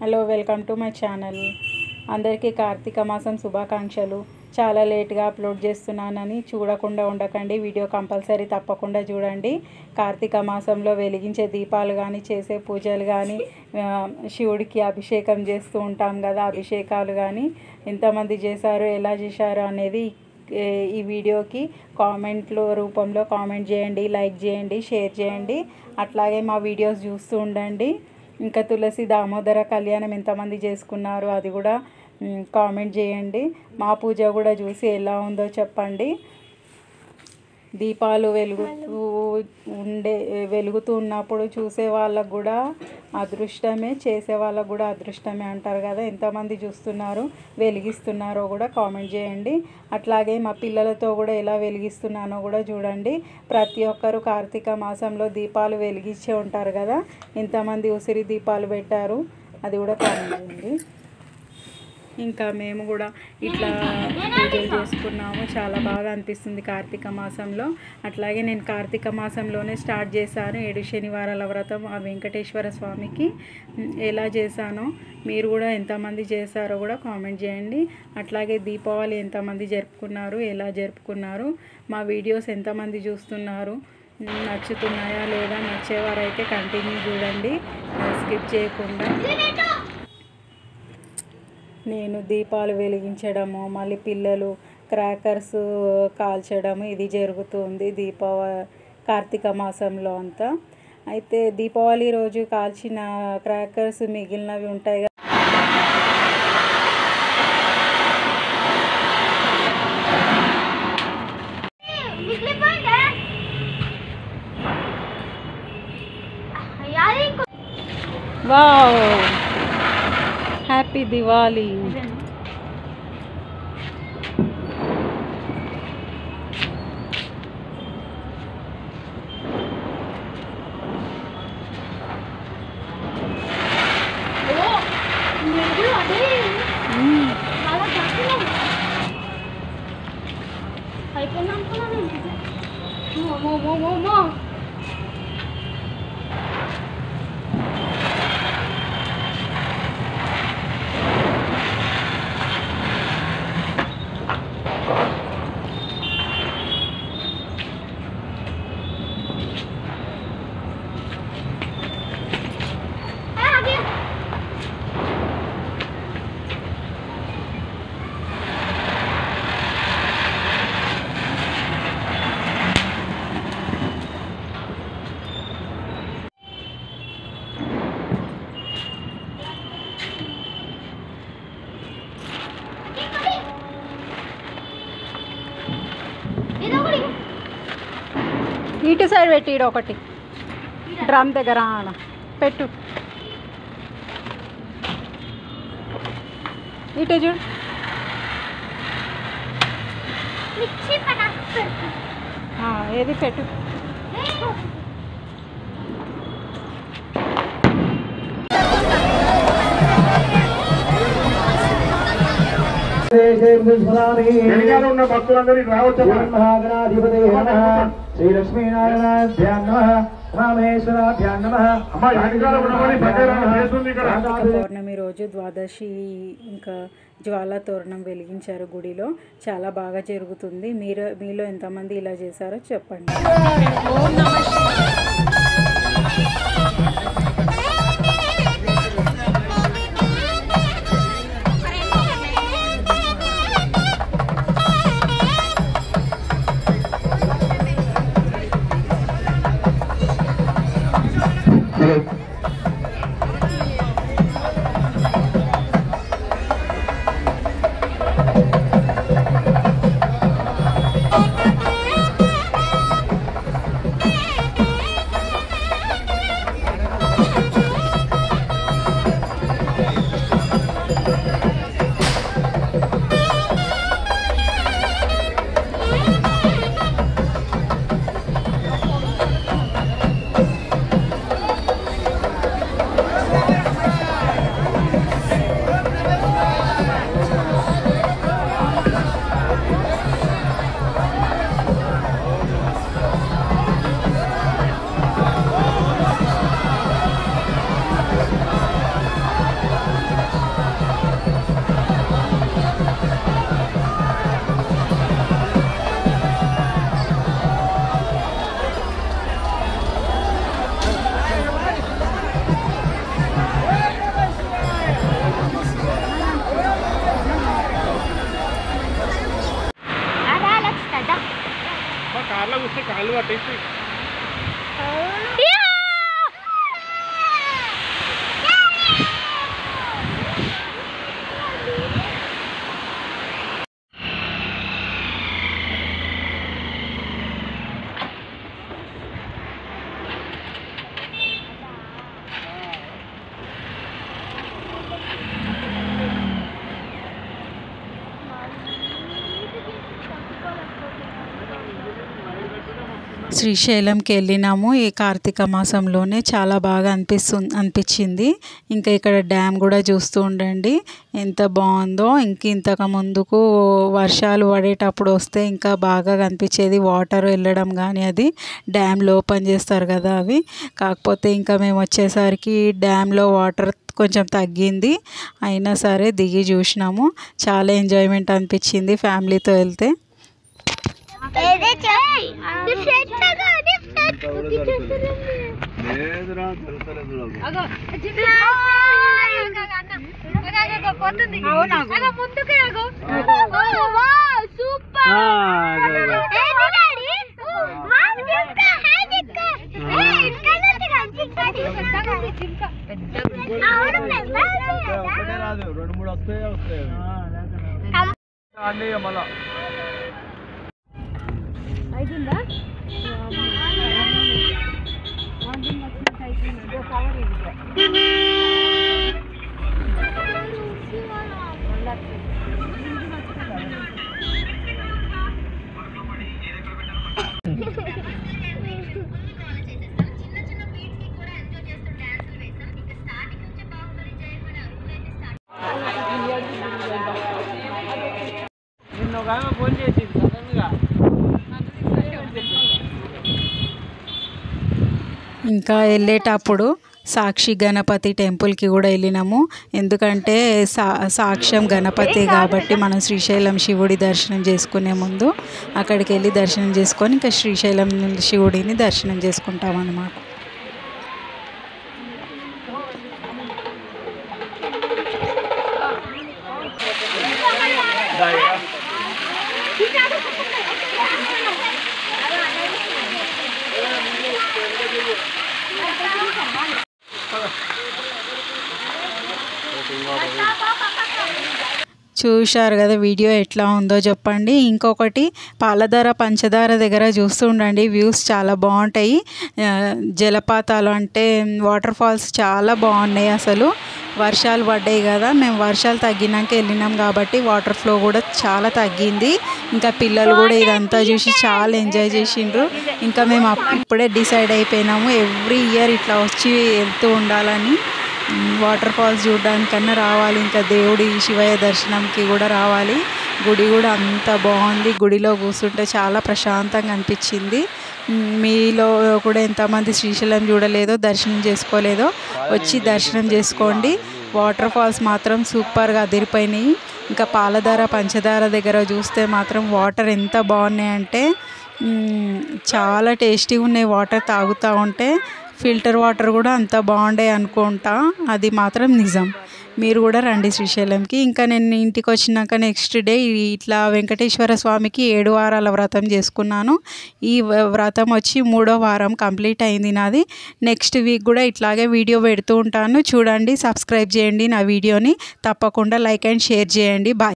Hello welcome to my channel. అందరికీ కార్తీక మాసం శుభాకాంక్షలు. చాలా లేట్గా అప్లోడ్ చేస్తున్నానని చూడకుండా ఉండకండి. వీడియో కంపల్సరీ తప్పకుండా చూడండి. కార్తీక మాసంలో వెలిగించే దీపాలు కానీ, చేసే పూజలు కానీ, శివుడికి అభిషేకం చేస్తూ ఉంటాం కదా, అభిషేకాలు కానీ ఎంతమంది చేశారు, ఎలా చేశారు అనేది ఈ వీడియోకి కామెంట్లో రూపంలో కామెంట్ చేయండి, లైక్ చేయండి, షేర్ చేయండి. అట్లాగే మా వీడియోస్ చూస్తూ ఉండండి. ఇంకా తులసి దామోదర కళ్యాణం ఎంతమంది చేసుకున్నారు అది కూడా కామెంట్ చేయండి. మా పూజ కూడా చూసి ఎలా ఉందో చెప్పండి. దీపాలు వెలుగుతూ ఉన్నప్పుడు చూసే వాళ్ళకు కూడా అదృష్టమే, చేసే వాళ్ళకు కూడా అదృష్టమే అంటారు కదా. ఎంతమంది చూస్తున్నారు, వెలిగిస్తున్నారో కూడా కామెంట్ చేయండి. అట్లాగే మా పిల్లలతో కూడా ఎలా వెలిగిస్తున్నానో కూడా చూడండి. ప్రతి ఒక్కరు కార్తీక మాసంలో దీపాలు వెలిగించే ఉంటారు కదా. ఎంతమంది ఉసిరి దీపాలు పెట్టారు అది కూడా కామెంట్ చేయండి. ఇంకా మేము కూడా ఇట్లా పూజలు చేసుకున్నాము. చాలా బాగా అనిపిస్తుంది కార్తీక మాసంలో. అట్లాగే నేను కార్తీక మాసంలోనే స్టార్ట్ చేశాను 7 శనివారాల వ్రతం ఆ వెంకటేశ్వర స్వామికి. ఎలా చేశానో మీరు కూడా ఎంతమంది చేశారో కూడా కామెంట్ చేయండి. అట్లాగే దీపావళి ఎంతమంది జరుపుకున్నారు, ఎలా జరుపుకున్నారు, మా వీడియోస్ ఎంతమంది చూస్తున్నారు, నచ్చుతున్నాయా లేదా, నచ్చేవారైతే కంటిన్యూ చూడండి, స్కిప్ చేయకుండా. నేను దీపాలు వెలిగించడము, మళ్ళీ పిల్లలు క్రాకర్స్ కాల్చడము ఇది జరుగుతుంది కార్తీక మాసంలో అంతా. అయితే దీపావళి రోజు కాల్చిన క్రాకర్స్ మిగిలినవి ఉంటాయి కదా, వావ్ హ్యాపీ దివాళీ. ఇటు సైడ్ పెట్టి ఇటు ఒకటి డ్రమ్ దగ్గర పెట్టు, ఇటు చూడు. ఏది పెట్టు. ఉన్న భక్తులందరూ రావచ్చు. శ్రీ లక్ష్మీనారాయణాభ్యాం నమః, రామేశ్వరాభ్యాం నమః. పౌర్ణమి రోజు ద్వాదశి ఇంకా జ్వాలా తోరణం వెలిగించారు గుడిలో. చాలా బాగా జరుగుతుంది. మీలో ఎంతమంది ఇలా చేశారో చెప్పండి. ఓం నమః శ్రీశైలంకి వెళ్ళినాము ఈ కార్తీక మాసంలోనే. చాలా బాగా అనిపించింది. ఇంకా ఇక్కడ డ్యామ్ కూడా చూస్తూ ఉండండి ఎంత బాగుందో. ఇంతకు ముందుకు వర్షాలు పడేటప్పుడు వస్తే ఇంకా బాగా కనిపించేది, వాటర్ వెళ్ళడం కానీ. అది డ్యామ్లో ఓపెన్ చేస్తారు కదా అవి. కాకపోతే ఇంకా మేము వచ్చేసరికి డ్యామ్లో వాటర్ కొంచెం తగ్గింది. అయినా సరే దిగి చూసినాము. చాలా ఎంజాయ్మెంట్ అనిపించింది ఫ్యామిలీతో వెళ్తే. ఇంకా వెళ్ళేటప్పుడు సాక్షి గణపతి టెంపుల్కి కూడా వెళ్ళినాము. ఎందుకంటే సాక్ష్యం గణపతి కాబట్టి మనం శ్రీశైలం శివుడి దర్శనం చేసుకునే ముందు అక్కడికి వెళ్ళి దర్శనం చేసుకొని ఇంకా శ్రీశైలం శివుడిని దర్శనం చేసుకుంటాం అన్నమాట. చూశారు కదా వీడియో ఎట్లా ఉందో చెప్పండి. ఇంకొకటి పాలధార పంచదార దగ్గర చూస్తూ ఉండండి, వ్యూస్ చాలా బాగుంటాయి. జలపాతాలు అంటే వాటర్ ఫాల్స్ చాలా బాగున్నాయి. అసలు వర్షాలు పడ్డాయి కదా, మేము వర్షాలు తగ్గినాక వెళ్ళినాం కాబట్టి వాటర్ ఫ్లో కూడా చాలా తగ్గింది. ఇంకా పిల్లలు కూడా ఇదంతా చూసి చాలా ఎంజాయ్ చేసిండ్రు. ఇంకా మేము ఇప్పుడే డిసైడ్ అయిపోయినాము ఎవ్రీ ఇయర్ ఇట్లా వచ్చి వెళ్తూ ఉండాలని. వాటర్ ఫాల్స్ చూడడానికన్నా రావాలి, ఇంకా దేవుడి శివయ్య దర్శనంకి కూడా రావాలి. గుడి కూడా అంత బాగుంది. గుడిలో కూర్చుంటే చాలా ప్రశాంతంగా అనిపించింది. మీలో కూడా ఎంతమంది శ్రీశైలం చూడలేదో, దర్శనం చేసుకోలేదో వచ్చి దర్శనం చేసుకోండి. వాటర్ ఫాల్స్ మాత్రం సూపర్గా అదిరిపోయినాయి. ఇంకా పాలధార పంచదార దగ్గర చూస్తే మాత్రం వాటర్ ఎంత బాగున్నాయంటే చాలా టేస్టీగా ఉన్నాయి. వాటర్ తాగుతూ ఉంటే ఫిల్టర్ వాటర్ కూడా అంత బాగుండే అనుకుంటా, అది మాత్రం నిజం. మీరు కూడా రండి శ్రీశైలంకి. ఇంకా నేను ఇంటికి వచ్చినాక నెక్స్ట్ డే ఇట్లా వెంకటేశ్వర స్వామికి 7 వారాల వ్రతం చేసుకున్నాను. ఈ వ్రతం వచ్చి 3వ వారం కంప్లీట్ అయింది నాది. నెక్స్ట్ వీక్ కూడా ఇట్లాగే వీడియో పెడుతూ ఉంటాను, చూడండి. సబ్స్క్రైబ్ చేయండి నా వీడియోని, తప్పకుండా లైక్ అండ్ షేర్ చేయండి. బాయ్.